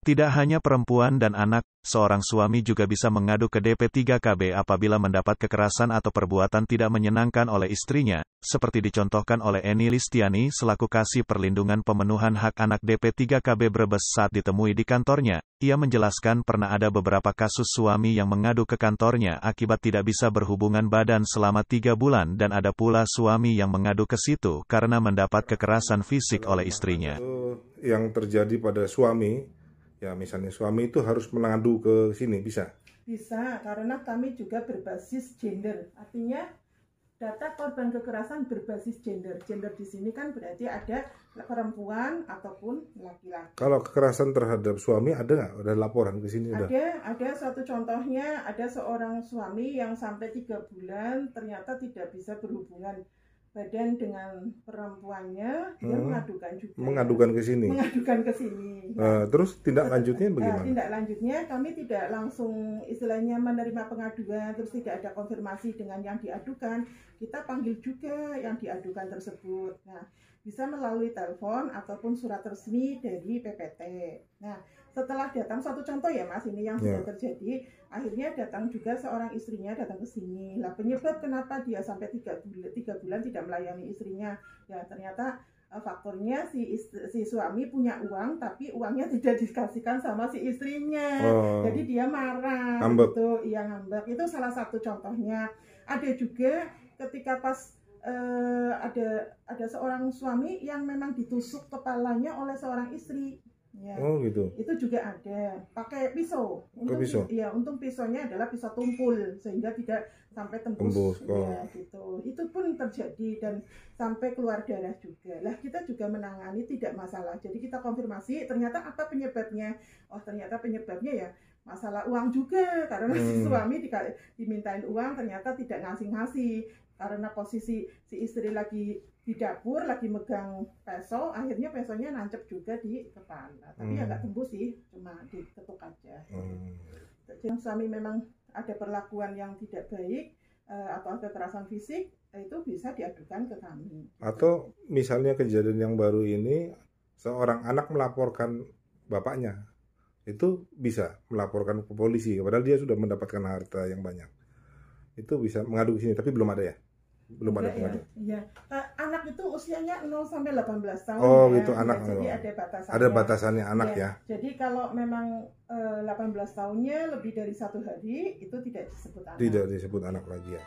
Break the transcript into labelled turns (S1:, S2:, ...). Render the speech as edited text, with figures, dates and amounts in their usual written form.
S1: Tidak hanya perempuan dan anak, seorang suami juga bisa mengadu ke DP3KB apabila mendapat kekerasan atau perbuatan tidak menyenangkan oleh istrinya, seperti dicontohkan oleh Eni Listiani selaku Kasih Perlindungan Pemenuhan Hak Anak DP3KB Brebes saat ditemui di kantornya. Ia menjelaskan pernah ada beberapa kasus suami yang mengadu ke kantornya akibat tidak bisa berhubungan badan selama 3 bulan dan ada pula suami yang mengadu ke situ karena mendapat kekerasan fisik oleh istrinya.
S2: Yang terjadi pada suami, ya misalnya suami itu harus mengadu ke sini, bisa?
S3: Bisa, karena kami juga berbasis gender. Artinya data korban kekerasan berbasis gender. Gender di sini kan berarti ada perempuan ataupun laki-laki.
S2: Kalau kekerasan terhadap suami ada nggak? Ada laporan ke sini?
S3: Ada satu contohnya, ada seorang suami yang sampai 3 bulan ternyata tidak bisa berhubungan badan dengan perempuannya, dia mengadukan juga.
S2: Mengadukan ke sini.
S3: Mengadukan ke sini.
S2: Terus tindak lanjutnya bagaimana?
S3: Tindak lanjutnya kami tidak langsung istilahnya menerima pengaduan, terus tidak ada konfirmasi dengan yang diadukan. Kita panggil juga yang diadukan tersebut. Nah, bisa melalui telepon ataupun surat resmi dari PPT. Nah, setelah datang, satu contoh ya Mas, ini yang sudah terjadi, akhirnya datang juga seorang istrinya datang ke sini. Lah penyebab kenapa dia sampai 3 bulan tidak melayani istrinya, ya ternyata faktornya si suami punya uang tapi uangnya tidak dikasihkan sama si istrinya. Jadi dia marah gitu, iya ngambek. Itu salah satu contohnya. Ada juga ketika pas ada seorang suami yang memang ditusuk kepalanya oleh seorang istri. Ya.
S2: Oh gitu.
S3: Itu juga ada. Pakai pisau. Untung pisaunya adalah pisau tumpul sehingga tidak sampai tembus. Ya, gitu. Itu pun terjadi dan sampai keluar darah juga. Lah kita juga menangani tidak masalah. Jadi kita konfirmasi ternyata apa penyebabnya. Oh ternyata penyebabnya ya masalah uang juga karena si suami dimintain uang ternyata tidak ngasih-ngasih. Karena posisi si istri lagi di dapur, lagi megang pisau, akhirnya pisaunya nancep juga di kepala. Tapi ya nggak tembus sih, cuma diketuk aja. Jadi suami memang ada perlakuan yang tidak baik atau ada kekerasan fisik, itu bisa diadukan ke kami.
S2: Atau misalnya kejadian yang baru ini, seorang anak melaporkan bapaknya, itu bisa melaporkan ke polisi, padahal dia sudah mendapatkan harta yang banyak. Itu bisa mengadu ke sini, tapi belum ada ya? Belum ada pengadu.
S3: Iya. Anak itu usianya 0 sampai 18 tahun.
S2: Oh, gitu anak.
S3: Jadi ada batasannya.
S2: Ada batasannya anak ya.
S3: Jadi kalau memang 18 tahunnya lebih dari 1 hari itu tidak disebut anak.
S2: Tidak disebut anak lagi ya.